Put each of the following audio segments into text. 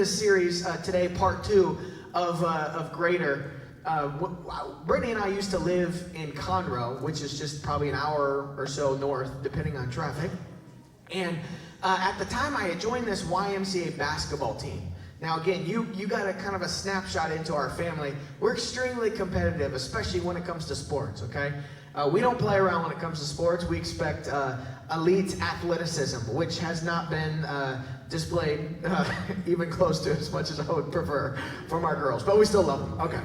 this series today, part 2 of Greater. Brittany and I used to live in Conroe, which is just probably an hour or so north, depending on traffic. And at the time, I had joined this YMCA basketball team. Now again, you got a kind of a snapshot into our family. We're extremely competitive, especially when it comes to sports, okay? We don't play around when it comes to sports. We expect elite athleticism, which has not been displayed even close to as much as I would prefer from our girls, but we still love them, okay.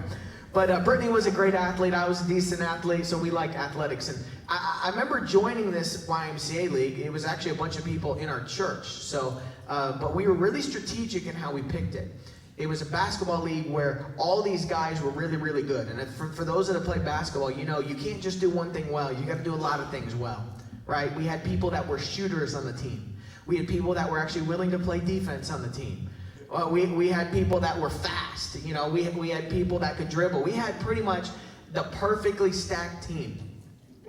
But Brittany was a great athlete, I was a decent athlete, so we like athletics. And I remember joining this YMCA league. It was actually a bunch of people in our church, so, but we were really strategic in how we picked it. It was a basketball league where all these guys were really, really good. And for those that have played basketball, you know, you can't just do one thing well. You got to do a lot of things well, right? We had people that were shooters on the team. We had people that were actually willing to play defense on the team. We had people that were fast. You know, we had people that could dribble. We had pretty much the perfectly stacked team.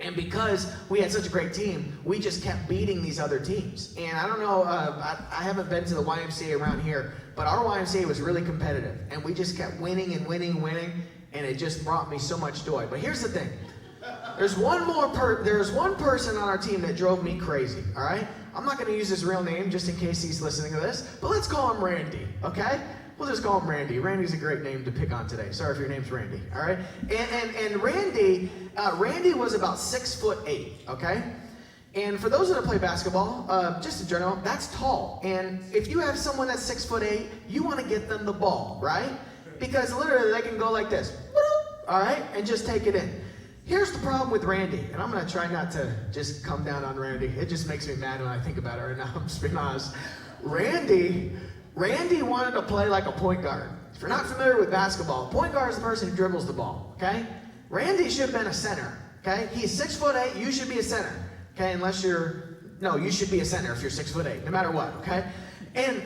And because we had such a great team, we just kept beating these other teams. And I don't know, I haven't been to the YMCA around here, but our YMCA was really competitive. And we just kept winning and winning and winning, and it just brought me so much joy. But here's the thing. There's one person on our team that drove me crazy, all right? I'm not going to use his real name just in case he's listening to this, but let's call him Randy, okay? We'll just call him Randy. Randy's a great name to pick on today. Sorry if your name's Randy, all right? And Randy was about 6'8", okay? And for those that play basketball, just in general, that's tall. And if you have someone that's 6'8", you want to get them the ball, right? Because literally they can go like this, all right, and just take it in. Here's the problem with Randy, and I'm going to try not to just come down on Randy. It just makes me mad when I think about it right now, I'm just being honest. Randy wanted to play like a point guard. If you're not familiar with basketball, a point guard is the person who dribbles the ball, okay? Randy should have been a center, okay? He's 6'8", you should be a center, okay? You should be a center if you're 6'8", no matter what, okay? And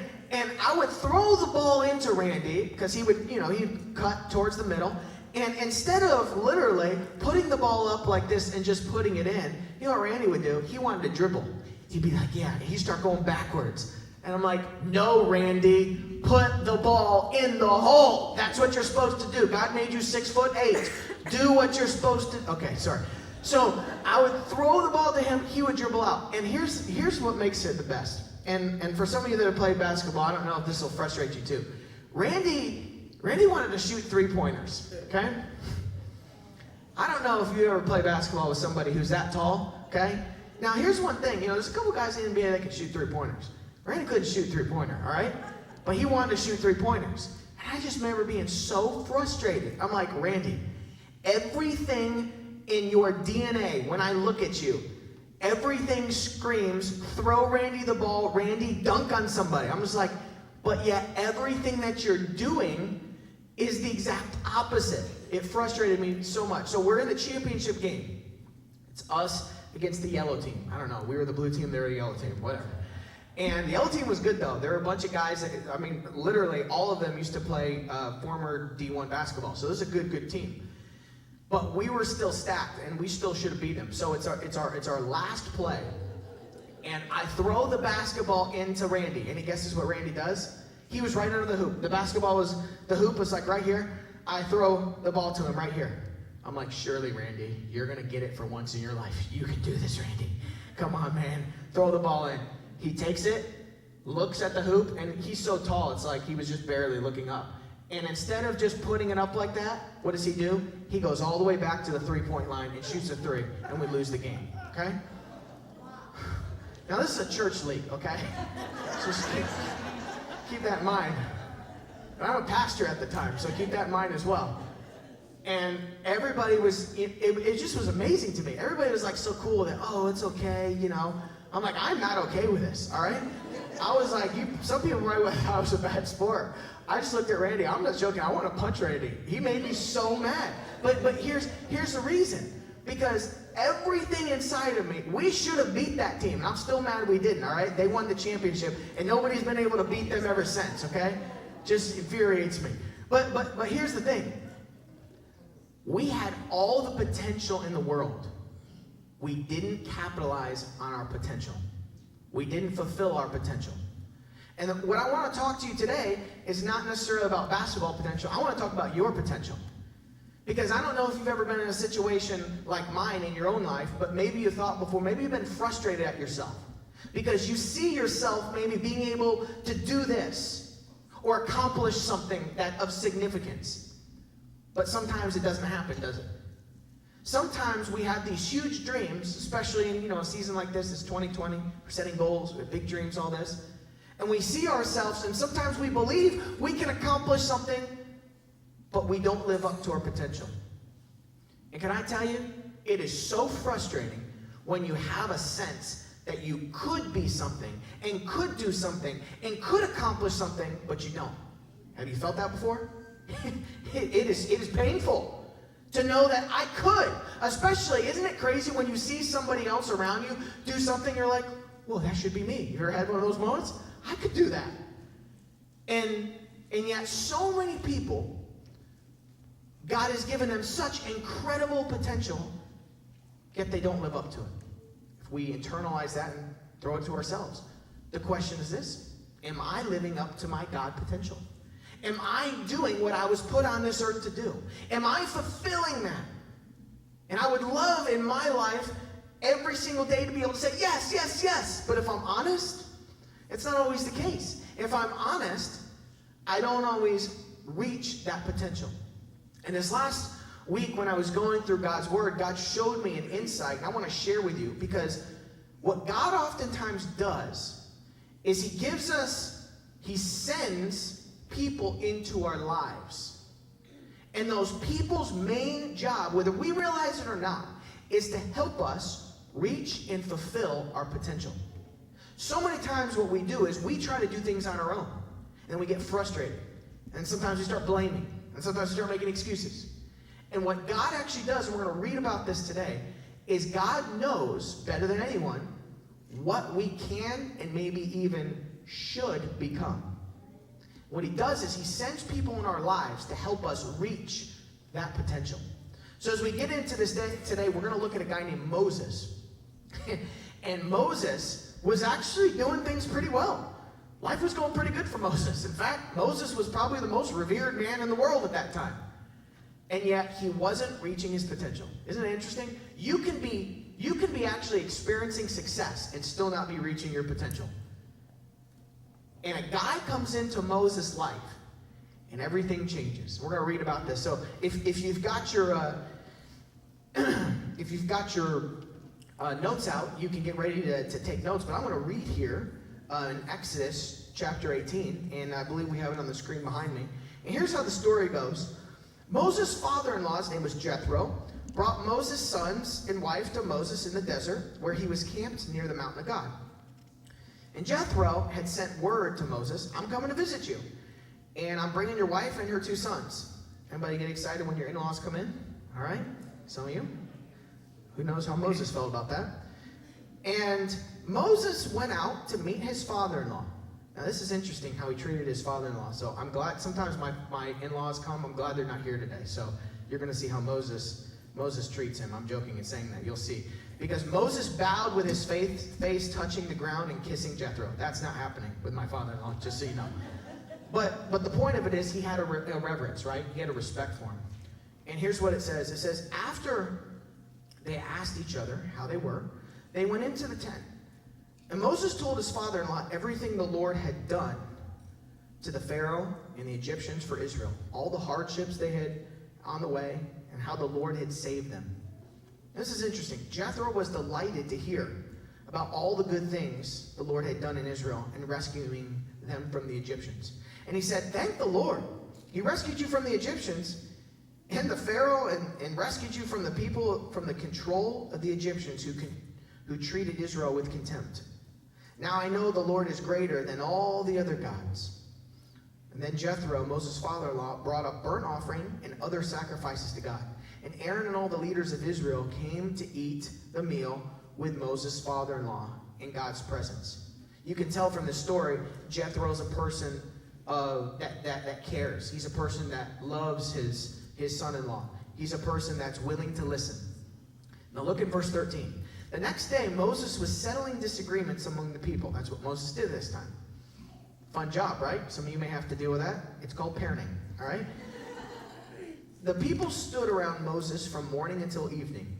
I would throw the ball into Randy, because he would, he'd cut towards the middle, and instead of literally putting the ball up like this and just putting it in, you know what Randy would do? He wanted to dribble. He'd be like, yeah, he'd start going backwards. And I'm like, no, Randy, put the ball in the hole. That's what you're supposed to do. God made you 6'8". Do what you're supposed to. Okay, sorry. So I would throw the ball to him. He would dribble out. And here's what makes it the best. And for some of you that have played basketball, I don't know if this will frustrate you too. Randy wanted to shoot three-pointers, okay? I don't know if you ever play basketball with somebody who's that tall, okay? Now, here's one thing. There's a couple guys in the NBA that can shoot three-pointers. Randy couldn't shoot three-pointer, all right? But he wanted to shoot three-pointers. And I just remember being so frustrated. I'm like, Randy, everything in your DNA, when I look at you, everything screams, throw Randy the ball, Randy, dunk on somebody. I'm just like, but yet everything that you're doing is the exact opposite. It frustrated me so much. So we're in the championship game. It's us against the yellow team. I don't know. We were the blue team, they were the yellow team, whatever. And the yellow team was good, though. There were a bunch of guys that, literally all of them used to play former D1 basketball. So this is a good team. But we were still stacked, and we still should have beat them. So it's our last play. And I throw the basketball into Randy. Any guesses what Randy does? He was right under the hoop. The hoop was like right here. I throw the ball to him right here. I'm like, surely, Randy, you're going to get it for once in your life. You can do this, Randy. Come on, man. Throw the ball in. He takes it, looks at the hoop, and he's so tall, it's like he was just barely looking up. And instead of just putting it up like that, what does he do? He goes all the way back to the three-point line and shoots a three, and we lose the game, okay? Now, this is a church league, okay? Just keep that in mind. I'm a pastor at the time, so keep that in mind as well. And everybody it just was amazing to me. Everybody was like so cool that, oh, it's okay, I'm like, I'm not okay with this, all right? I was like, some people might thought I was a bad sport. I just looked at Randy. I'm not joking. I want to punch Randy. He made me so mad. But here's the reason. Because everything inside of me, we should have beat that team. And I'm still mad we didn't, all right? They won the championship, and nobody's been able to beat them ever since, okay? Just infuriates me. But here's the thing. We had all the potential in the world. We didn't capitalize on our potential. We didn't fulfill our potential. And what I want to talk to you today is not necessarily about basketball potential. I want to talk about your potential. Because I don't know if you've ever been in a situation like mine in your own life, but maybe you thought before, maybe you've been frustrated at yourself. Because you see yourself maybe being able to do this or accomplish something that of significance. But sometimes it doesn't happen, does it? Sometimes we have these huge dreams, especially in a season like this, it's 2020, we're setting goals, we have big dreams, all this. And we see ourselves, and sometimes we believe we can accomplish something, but we don't live up to our potential. And can I tell you, it is so frustrating when you have a sense that you could be something, and could do something, and could accomplish something, but you don't. Have you felt that before? It is painful to know that I could. Especially, isn't it crazy when you see somebody else around you do something, you're like, well, that should be me. You ever had one of those moments? I could do that. And yet so many people, God has given them such incredible potential, yet they don't live up to it. If we internalize that and throw it to ourselves, the question is this: am I living up to my God potential? Am I doing what I was put on this earth to do? Am I fulfilling that? And I would love in my life every single day to be able to say, yes, yes, yes. But if I'm honest, it's not always the case. If I'm honest, I don't always reach that potential. And this last week when I was going through God's Word, God showed me an insight, and I want to share with you, because what God oftentimes does is He sends people into our lives. And those people's main job, whether we realize it or not, is to help us reach and fulfill our potential. So many times what we do is we try to do things on our own, and we get frustrated. And sometimes we start blaming, and sometimes we start making excuses. And what God actually does, and we're going to read about this today, is God knows better than anyone what we can and maybe even should become. What He does is He sends people in our lives to help us reach that potential. So as we get into this day today, we're going to look at a guy named Moses. And Moses was actually doing things pretty well. Life was going pretty good for Moses. In fact, Moses was probably the most revered man in the world at that time. And yet he wasn't reaching his potential. Isn't it interesting? You can be actually experiencing success and still not be reaching your potential. And a guy comes into Moses' life, and everything changes. We're going to read about this. So if you've got your notes out, you can get ready to take notes. But I'm going to read here in Exodus chapter 18, and I believe we have it on the screen behind me. And here's how the story goes. Moses' father-in-law, his name was Jethro, brought Moses' sons and wife to Moses in the desert, where he was camped near the mountain of God. And Jethro had sent word to Moses, I'm coming to visit you, and I'm bringing your wife and her 2 sons. Anybody get excited when your in-laws come in? All right, some of you. Who knows how Moses felt about that? And Moses went out to meet his father-in-law. Now, this is interesting how he treated his father-in-law. So I'm glad, sometimes my in-laws come, I'm glad they're not here today. So you're going to see how Moses treats him. I'm joking in saying that. You'll see. Because Moses bowed with his face touching the ground and kissing Jethro. That's not happening with my father-in-law, just so you know. But the point of it is he had a reverence, right? He had a respect for him. And here's what it says. It says, after they asked each other how they were, they went into the tent. And Moses told his father-in-law everything the Lord had done to the Pharaoh and the Egyptians for Israel, all the hardships they had on the way, and how the Lord had saved them. This is interesting. Jethro was delighted to hear about all the good things the Lord had done in Israel and rescuing them from the Egyptians. And he said, thank the Lord. He rescued you from the Egyptians and the Pharaoh and rescued you from the people, from the control of the Egyptians who treated Israel with contempt. Now I know the Lord is greater than all the other gods. And then Jethro, Moses' father-in-law, brought a burnt offering and other sacrifices to God. And Aaron and all the leaders of Israel came to eat the meal with Moses' father-in-law in God's presence. You can tell from this story, Jethro's a person that cares. He's a person that loves his son-in-law. He's a person that's willing to listen. Now look at verse 13. The next day, Moses was settling disagreements among the people. That's what Moses did this time. Fun job, right? Some of you may have to deal with that. It's called parenting, all right? The people stood around Moses from morning until evening.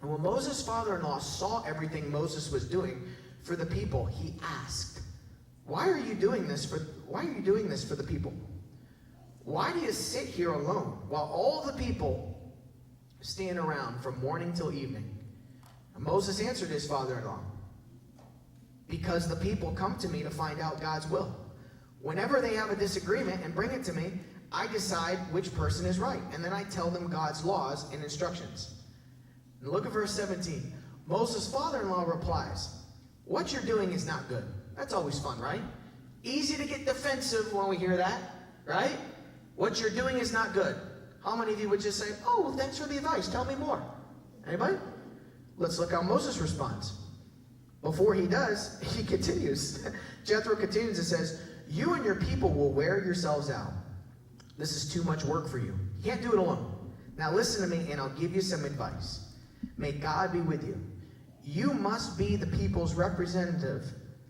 And when Moses' father-in-law saw everything Moses was doing for the people, he asked, why are you doing this for the people? Why do you sit here alone while all the people stand around from morning till evening? And Moses answered his father-in-law, because the people come to me to find out God's will. Whenever they have a disagreement and bring it to me, I decide which person is right, and then I tell them God's laws and instructions. And look at verse 17. Moses' father-in-law replies, what you're doing is not good. That's always fun, right? Easy to get defensive when we hear that, right? What you're doing is not good. How many of you would just say, oh, well, thanks for the advice, tell me more? Anybody? Let's look how Moses responds. Before he does, he continues. Jethro continues and says, you and your people will wear yourselves out. This is too much work for you. You can't do it alone. Now listen to me and I'll give you some advice. May God be with you. You must be the people's representative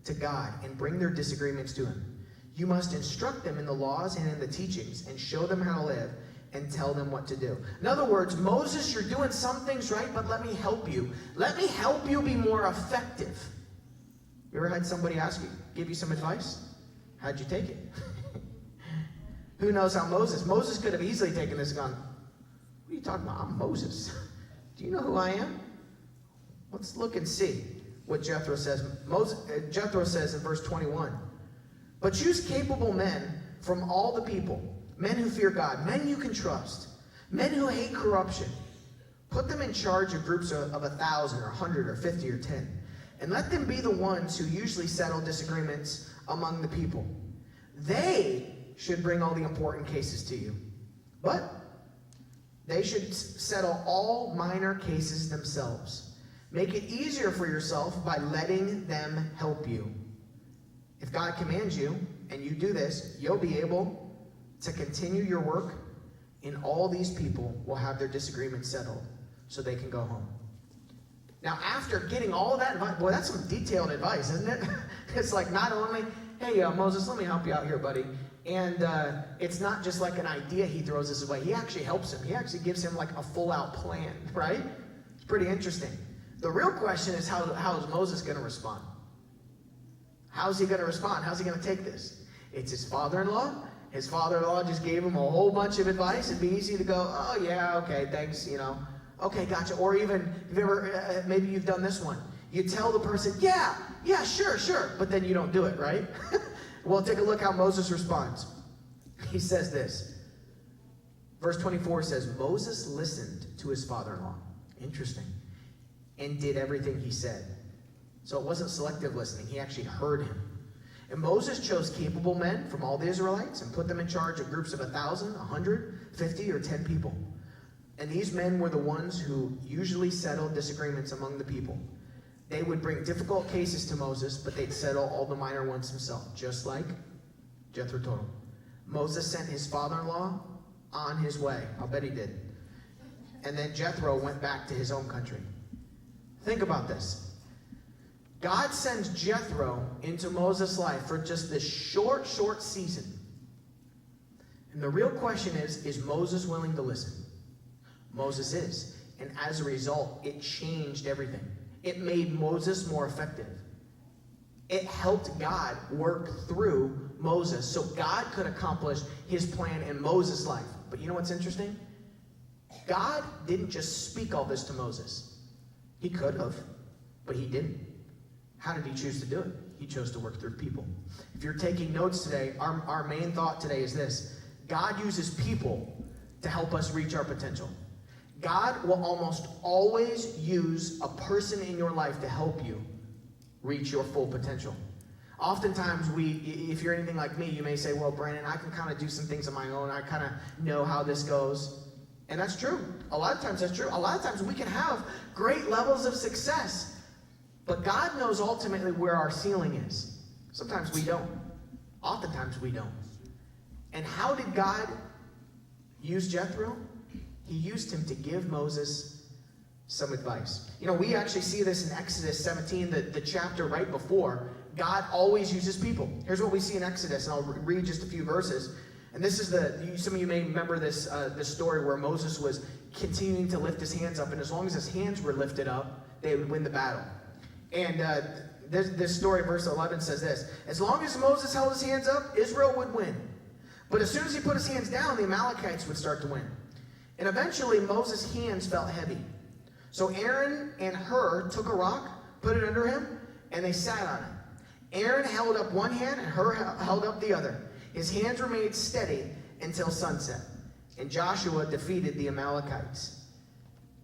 to God and bring their disagreements to him. You must instruct them in the laws and in the teachings and show them how to live and tell them what to do. In other words, Moses, you're doing some things right, but let me help you. Let me help you be more effective. You ever had somebody give you some advice? How'd you take it? Who knows how Moses could have easily taken this and gone, what are you talking about? I'm Moses. Do you know who I am? Let's look and see what Jethro says. Jethro says in verse 21, but choose capable men from all the people, men who fear God, men you can trust, men who hate corruption. Put them in charge of groups of 1,000 or 100 or 50 or 10, and let them be the ones who usually settle disagreements among the people. They should bring all the important cases to you, but they should settle all minor cases themselves. Make it easier for yourself by letting them help you. If God commands you and you do this, you'll be able to continue your work, and all these people will have their disagreements settled so they can go home. Now, after getting all of that advice, boy, that's some detailed advice, isn't it? It's like not only, hey, Moses, let me help you out here, buddy. And it's not just like an idea he throws this away. He actually helps him. He actually gives him like a full-out plan, right? It's pretty interesting. The real question is, how is Moses going to respond? How's he going to respond? How's he going to take this? It's his father-in-law. His father-in-law just gave him a whole bunch of advice. It'd be easy to go, oh, yeah, okay, thanks, Okay, gotcha. Or even, maybe you've done this one. You tell the person, yeah, sure. But then you don't do it, right? Well, take a look how Moses responds. He says this. Verse 24 says, Moses listened to his father-in-law. Interesting. And did everything he said. So it wasn't selective listening. He actually heard him. And Moses chose capable men from all the Israelites and put them in charge of groups of 1,000, 100, 50, or 10 people. And these men were the ones who usually settled disagreements among the people. They would bring difficult cases to Moses, but they'd settle all the minor ones himself, just like Jethro told him. Moses sent his father-in-law on his way. I'll bet he did. And then Jethro went back to his own country. Think about this. God sends Jethro into Moses' life for just this short season. And the real question is Moses willing to listen? Moses is. And as a result, it changed everything. It made Moses more effective. It helped God work through Moses so God could accomplish his plan in Moses' life. But you know what's interesting? God didn't just speak all this to Moses. He could have, but he didn't. How did he choose to do it? He chose to work through people. If you're taking notes today, our main thought today is this. God uses people to help us reach our potential. God will almost always use a person in your life to help you reach your full potential. Oftentimes if you're anything like me, you may say, well, Brandon, I can kind of do some things on my own. I kind of know how this goes. And that's true. A lot of times that's true. A lot of times we can have great levels of success, but God knows ultimately where our ceiling is. Sometimes we don't. Oftentimes we don't. And how did God use Jethro? He used him to give Moses some advice. You know, we actually see this in Exodus 17, the chapter right before. God always uses people. Here's what we see in Exodus, and I'll read just a few verses. And this is some of you may remember this story where Moses was continuing to lift his hands up, and as long as his hands were lifted up, they would win the battle. And this story, verse 11, says this: as long as Moses held his hands up, Israel would win. But as soon as he put his hands down, the Amalekites would start to win. And eventually, Moses' hands felt heavy. So Aaron and Hur took a rock, put it under him, and they sat on it. Aaron held up one hand, and Hur held up the other. His hands remained steady until sunset. And Joshua defeated the Amalekites.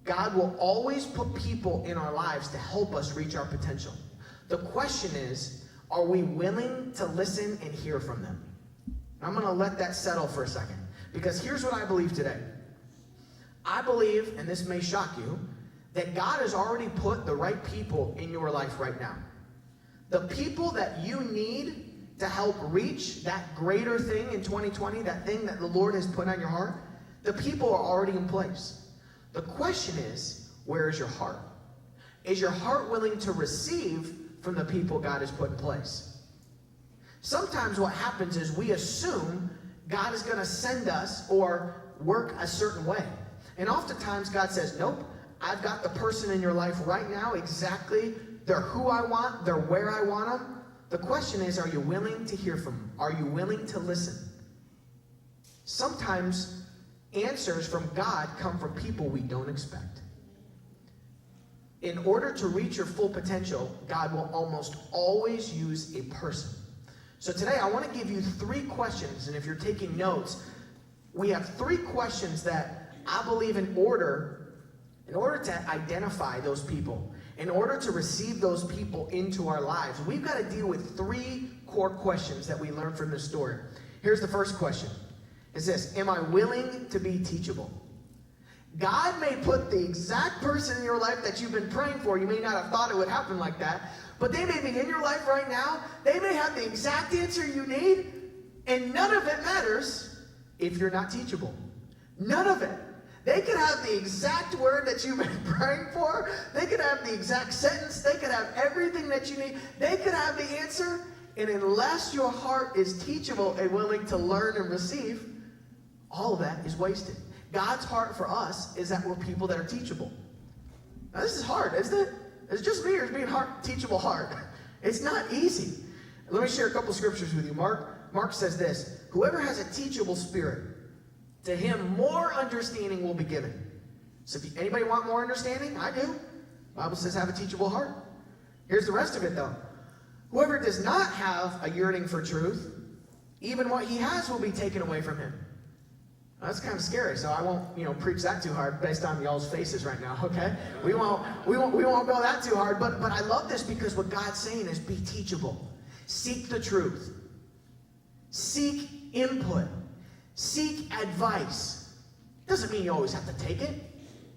God will always put people in our lives to help us reach our potential. The question is, are we willing to listen and hear from them? I'm going to let that settle for a second, because here's what I believe today. I believe, and this may shock you, that God has already put the right people in your life right now. The people that you need to help reach that greater thing in 2020, that thing that the Lord has put on your heart, the people are already in place. The question is, where is your heart? Is your heart willing to receive from the people God has put in place? Sometimes what happens is we assume God is going to send us or work a certain way. And oftentimes God says, nope, I've got the person in your life right now exactly. They're who I want. They're where I want them. The question is, are you willing to hear from them? Are you willing to listen? Sometimes answers from God come from people we don't expect. In order to reach your full potential, God will almost always use a person. So today I want to give you 3 questions, and if you're taking notes, we have 3 questions that I believe in order to identify those people, in order to receive those people into our lives, we've got to deal with 3 core questions that we learned from this story. Here's the first question. Is this: am I willing to be teachable? God may put the exact person in your life that you've been praying for. You may not have thought it would happen like that, but they may be in your life right now. They may have the exact answer you need, and none of it matters if you're not teachable. None of it. They could have the exact word that you've been praying for. They could have the exact sentence. They could have everything that you need. They could have the answer, and unless your heart is teachable and willing to learn and receive, all of that is wasted. God's heart for us is that we're people that are teachable. Now, this is hard, isn't it? It's just me, or it's being teachable hard. It's not easy. Let me share a couple scriptures with you. Mark says this: whoever has a teachable spirit, to him more understanding will be given. So if anybody want more understanding? I do. The Bible says have a teachable heart. Here's the rest of it though. Whoever does not have a yearning for truth, even what he has will be taken away from him. Now, that's kind of scary, so I won't, preach that too hard based on y'all's faces right now, okay? We won't go that too hard, but I love this because what God's saying is be teachable. Seek the truth. Seek input. Seek advice. Doesn't mean you always have to take it,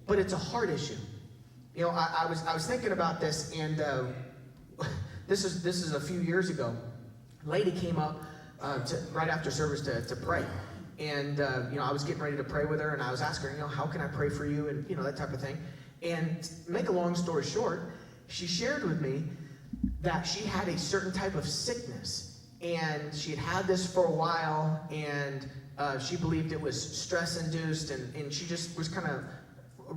but it's a heart issue. You know, I was thinking about this, and this is a few years ago. A lady came up right after service to pray. And, I was getting ready to pray with her, and I was asking her, how can I pray for you? And, that type of thing. And to make a long story short, she shared with me that she had a certain type of sickness. And she had this for a while, and she believed it was stress-induced, and she just was kind of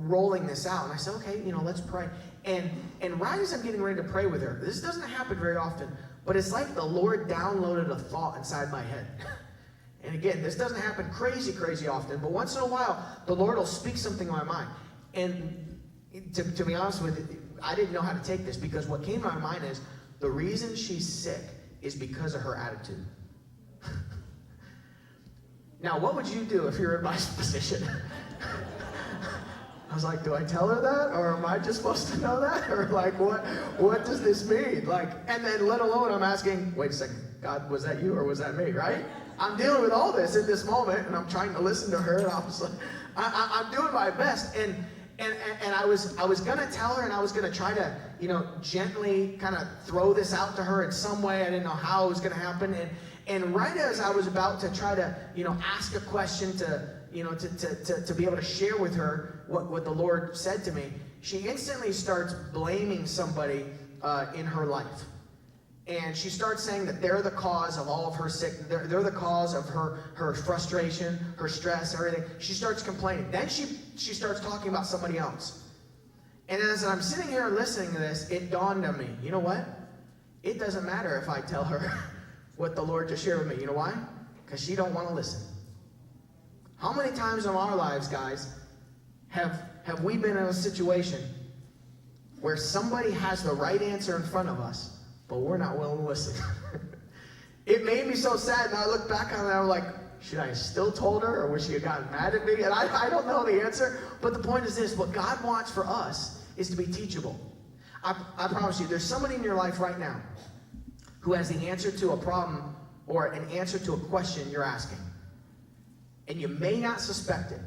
rolling this out. And I said, okay, let's pray. And right as I'm getting ready to pray with her, this doesn't happen very often, but it's like the Lord downloaded a thought inside my head. And again, this doesn't happen crazy often, but once in a while, the Lord will speak something on my mind. And to be honest with you, I didn't know how to take this, because what came to my mind is the reason she's sick is because of her attitude. Now, what would you do if you're in my position? I was like, do I tell her that? Or am I just supposed to know that? Or what does this mean? And then let alone I'm asking, wait a second, God, was that you or was that me, right? I'm dealing with all this in this moment, and I'm trying to listen to her, and I'm doing my best. And I was gonna tell her, and I was gonna try to, gently kind of throw this out to her in some way. I didn't know how it was gonna happen. And right as I was about to try to, ask a question to be able to share with her what the Lord said to me, she instantly starts blaming somebody in her life. And she starts saying that they're the cause of all of her sickness. They're the cause of her frustration, her stress, everything. She starts complaining. Then she starts talking about somebody else. And as I'm sitting here listening to this, it dawned on me, you know what? It doesn't matter if I tell her what the Lord just shared with me. You know why? Because she don't want to listen. How many times in our lives, guys, have we been in a situation where somebody has the right answer in front of us, but we're not willing to listen? It made me so sad, and I look back on it and I'm like, should I have still told her, or would she have gotten mad at me? And I don't know the answer, but the point is this: what God wants for us is to be teachable. I promise you, there's somebody in your life right now who has the answer to a problem or an answer to a question you're asking. And you may not suspect it.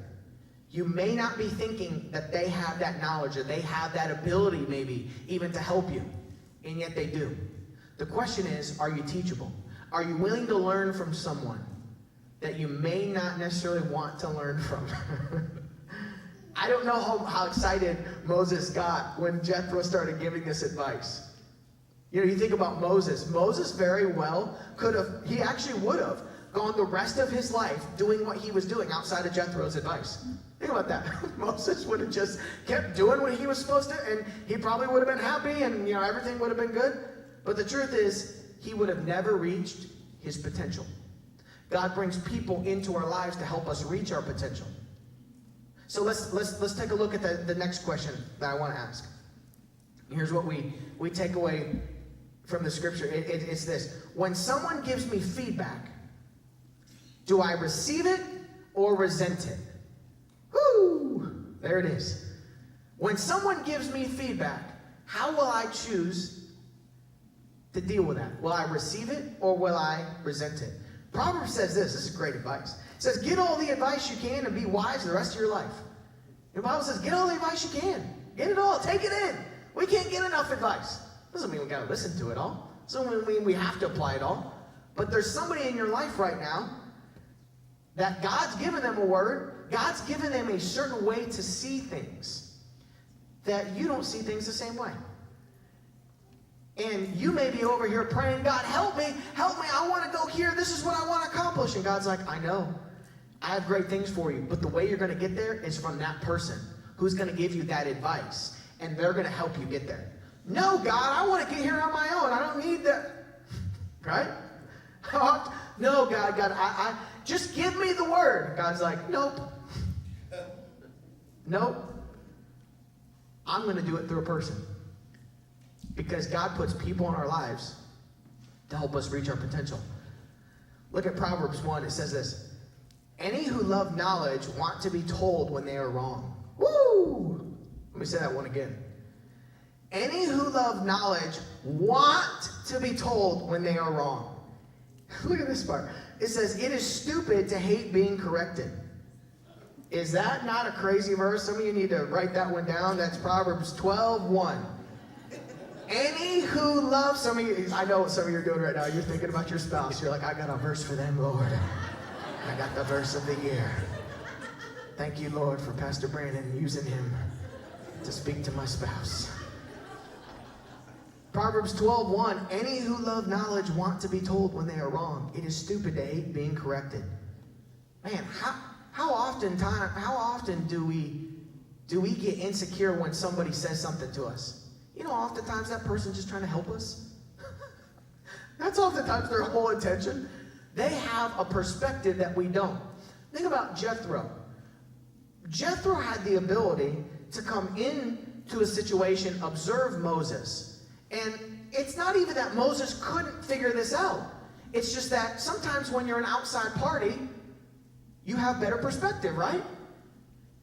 You may not be thinking that they have that knowledge or they have that ability maybe even to help you. And yet they do. The question is, are you teachable? Are you willing to learn from someone that you may not necessarily want to learn from? I don't know how excited Moses got when Jethro started giving this advice. You know, you think about Moses. Moses very well he actually would have gone the rest of his life doing what he was doing outside of Jethro's advice. Think about that. Moses would have just kept doing what he was supposed to, and he probably would have been happy, and everything would have been good. But the truth is, he would have never reached his potential. God brings people into our lives to help us reach our potential. So let's take a look at the next question that I want to ask. Here's what we take away from the scripture. It's this: when someone gives me feedback, do I receive it or resent it? Woo! There it is. When someone gives me feedback, how will I choose to deal with that? Will I receive it or will I resent it? Proverbs says this is great advice. It says, get all the advice you can and be wise the rest of your life. The Bible says, get all the advice you can. Get it all. Take it in. We can't get enough advice. Doesn't mean we got to listen to it all. Doesn't mean we have to apply it all. But there's somebody in your life right now that God's given them a word. God's given them a certain way to see things that you don't see things the same way. And you may be over here praying, God, help me, I want to go here, this is what I want to accomplish. And God's like, I know, I have great things for you, but the way you're going to get there is from that person who's going to give you that advice, and they're going to help you get there. No, God, I want to get here on my own. I don't need that. Right? No, God, I just give me the word. God's like, nope. Nope. I'm going to do it through a person. Because God puts people in our lives to help us reach our potential. Look at Proverbs 1. It says this: any who love knowledge want to be told when they are wrong. Woo! Let me say that one again. Any who love knowledge want to be told when they are wrong. Look at this part. It says, it is stupid to hate being corrected. Is that not a crazy verse? Some of you need to write that one down. That's Proverbs 12:1. Any who love, some of you, I know what some of you are doing right now. You're thinking about your spouse. You're like, I got a verse for them, Lord. I got the verse of the year. Thank you, Lord, for Pastor Brandon using him to speak to my spouse. Proverbs 12:1, any who love knowledge want to be told when they are wrong. It is stupid to hate being corrected. Man, how often do we get insecure when somebody says something to us? You know, oftentimes that person's just trying to help us. That's oftentimes their whole intention. They have a perspective that we don't. Think about Jethro. Jethro had the ability to come into a situation, observe Moses. And it's not even that Moses couldn't figure this out. It's just that sometimes when you're an outside party, you have better perspective, right?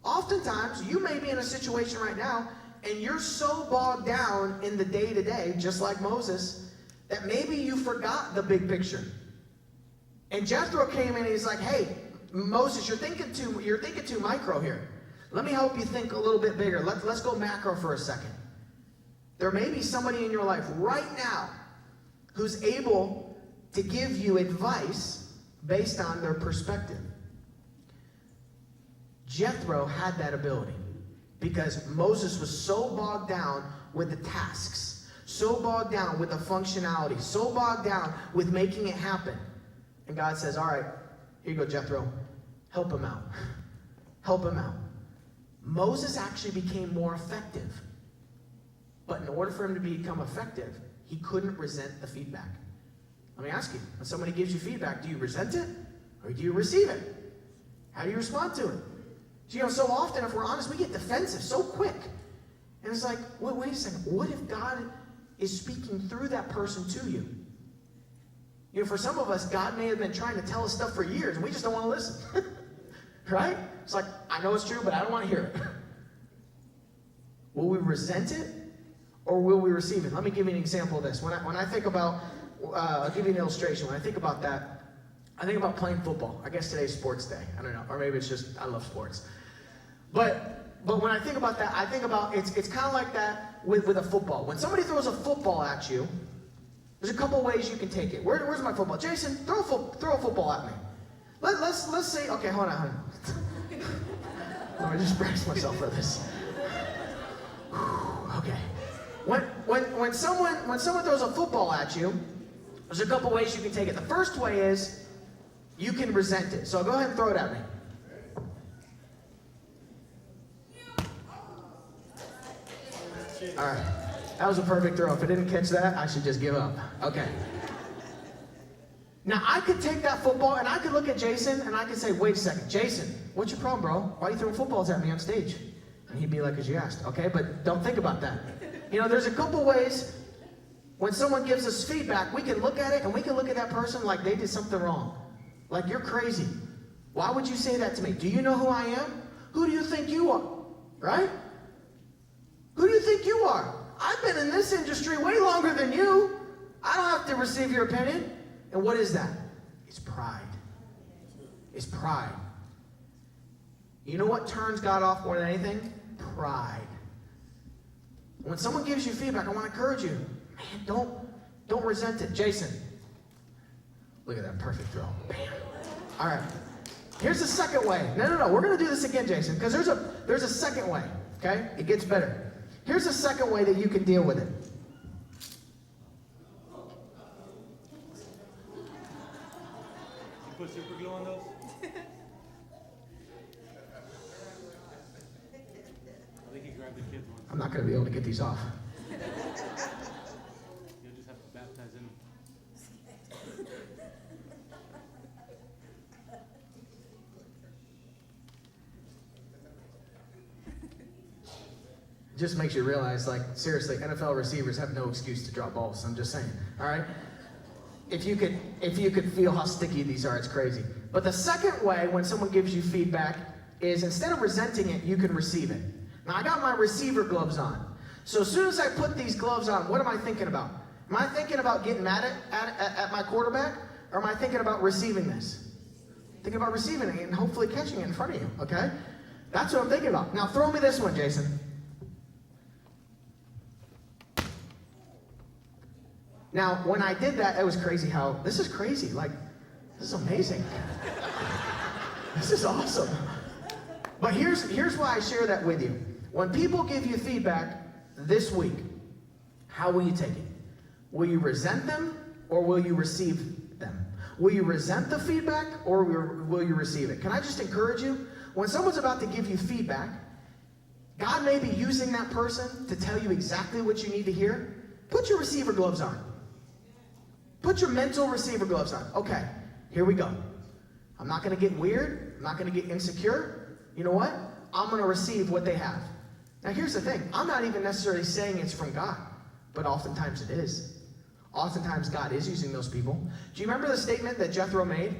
Oftentimes, you may be in a situation right now, and you're so bogged down in the day-to-day, just like Moses, that maybe you forgot the big picture. And Jethro came in and he's like, hey, Moses, you're thinking too micro here. Let me help you think a little bit bigger. Let's go macro for a second. There may be somebody in your life right now who's able to give you advice based on their perspective. Jethro had that ability because Moses was so bogged down with the tasks, so bogged down with the functionality, so bogged down with making it happen. And God says, all right, here you go, Jethro. Help him out. Help him out. Moses actually became more effective. But in order for him to become effective, he couldn't resent the feedback. Let me ask you, when somebody gives you feedback, do you resent it or do you receive it? How do you respond to it? You know, so often, if we're honest, we get defensive so quick. And it's like, wait a second, what if God is speaking through that person to you? You know, for some of us, God may have been trying to tell us stuff for years, and we just don't want to listen. Right? It's like, I know it's true, but I don't want to hear it. Will we resent it, or will we receive it? Let me give you an example of this. When I think about, I'll give you an illustration. When I think about that, I think about playing football. I guess today's sports day. I don't know. Or maybe it's just, I love sports. But when I think about that, I think about, it's kind of like that with a football. When somebody throws a football at you, there's a couple ways you can take it. Where's my football? Jason, throw a football at me. Let's say, okay, hold on. Let me just brace myself for this. Okay. When someone throws a football at you, there's a couple ways you can take it. The first way is you can resent it. So go ahead and throw it at me. All right. That was a perfect throw. If I didn't catch that, I should just give up. Okay. Now, I could take that football and I could look at Jason and I could say, wait a second, Jason, what's your problem, bro? Why are you throwing footballs at me on stage? And he'd be like, because you asked. Okay, but don't think about that. You know, there's a couple ways when someone gives us feedback, we can look at it and we can look at that person like they did something wrong. Like, you're crazy. Why would you say that to me? Do you know who I am? Who do you think you are? Right? Who do you think you are? I've been in this industry way longer than you. I don't have to receive your opinion. And what is that? It's pride. It's pride. You know what turns God off more than anything? Pride. When someone gives you feedback, I want to encourage you. Man, don't resent it. Jason. Look at that perfect throw. Bam. All right. Here's the second way. No. We're going to do this again, Jason, because there's a second way. Okay? It gets better. Here's the second way that you can deal with it. You put super glue on those? I think he grabbed the kids one. I'm not going to be able to get these off. You'll just have to baptize him. It just makes you realize, like, seriously, NFL receivers have no excuse to drop balls. I'm just saying. All right? If you could feel how sticky these are, it's crazy. But the second way, when someone gives you feedback, is instead of resenting it, you can receive it. Now, I got my receiver gloves on. So as soon as I put these gloves on, what am I thinking about? Am I thinking about getting mad at my quarterback? Or am I thinking about receiving this? Thinking about receiving it and hopefully catching it in front of you, okay? That's what I'm thinking about. Now, throw me this one, Jason. Now, when I did that, it was crazy how, this is crazy. Like, this is amazing. This is awesome. But here's why I share that with you. When people give you feedback this week, how will you take it? Will you resent them or will you receive them? Will you resent the feedback or will you receive it? Can I just encourage you? When someone's about to give you feedback, God may be using that person to tell you exactly what you need to hear. Put your receiver gloves on. Put your mental receiver gloves on. Okay, here we go. I'm not going to get weird. I'm not going to get insecure. You know what? I'm going to receive what they have. Now, here's the thing. I'm not even necessarily saying it's from God, but oftentimes it is. Oftentimes God is using those people. Do you remember the statement that Jethro made?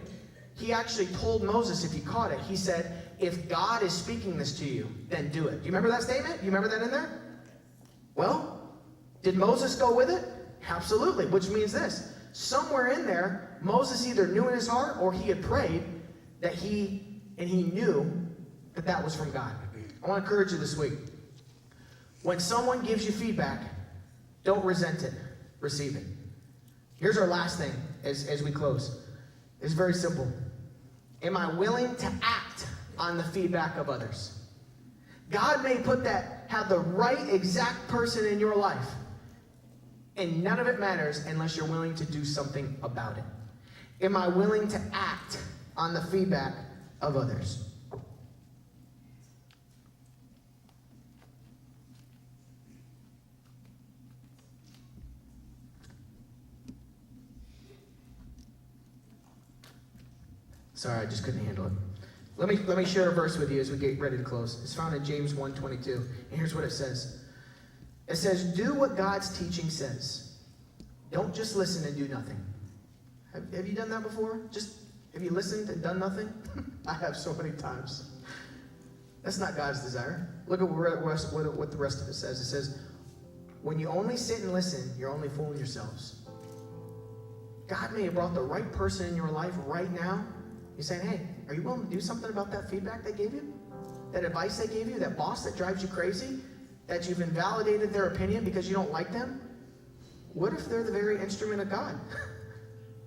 He actually told Moses, if he caught it, he said, if God is speaking this to you, then do it. Do you remember that statement? You remember that in there? Well, did Moses go with it? Absolutely, which means this. Somewhere in there, Moses either knew in his heart or he had prayed that he knew that that was from God. I want to encourage you this week. When someone gives you feedback, don't resent it. Receive it. Here's our last thing as we close. It's very simple. Am I willing to act on the feedback of others? God may have the right exact person in your life. And none of it matters unless you're willing to do something about it. Am I willing to act on the feedback of others? Sorry, I just couldn't handle it. Let me share a verse with you as we get ready to close. It's found in James 1:22. And here's what it says. It says, do what God's teaching says. Don't just listen and do nothing. Have you done that before? Have you listened and done nothing? I have so many times. That's not God's desire. Look at what the rest of it says. It says, when you only sit and listen, you're only fooling yourselves. God may have brought the right person in your life right now. You're saying, hey, are you willing to do something about that feedback they gave you? That advice they gave you? That boss that drives you crazy? That you've invalidated their opinion because you don't like them? What if they're the very instrument of God?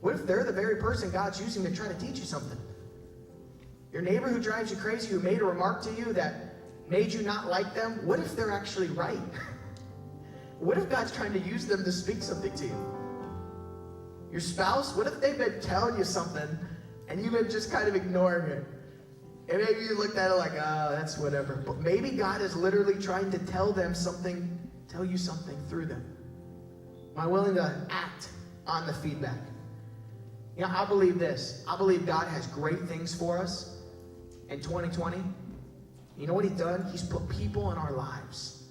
What if they're the very person God's using to try to teach you something? Your neighbor who drives you crazy, who made a remark to you that made you not like them, what if they're actually right? What if God's trying to use them to speak something to you? Your spouse, what if they've been telling you something and you've been just kind of ignoring it? And maybe you looked at it like, that's whatever. But maybe God is literally trying to tell you something through them. Am I willing to act on the feedback? You know, I believe this. I believe God has great things for us in 2020. You know what He's done? He's put people in our lives.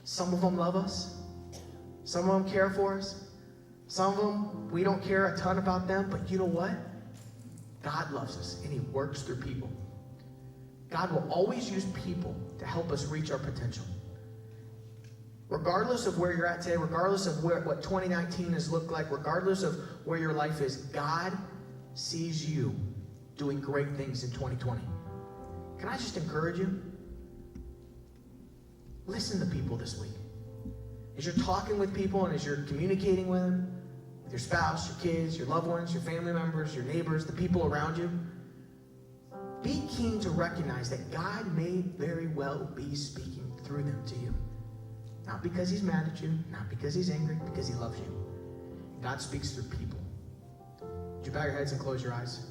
Some of them love us. Some of them care for us. Some of them, we don't care a ton about them. But you know what? God loves us, and He works through people. God will always use people to help us reach our potential. Regardless of where you're at today, regardless of what 2019 has looked like, regardless of where your life is, God sees you doing great things in 2020. Can I just encourage you? Listen to people this week. As you're talking with people and as you're communicating with them, with your spouse, your kids, your loved ones, your family members, your neighbors, the people around you, be keen to recognize that God may very well be speaking through them to you. Not because He's mad at you, not because He's angry, because He loves you. God speaks through people. Would you bow your heads and close your eyes?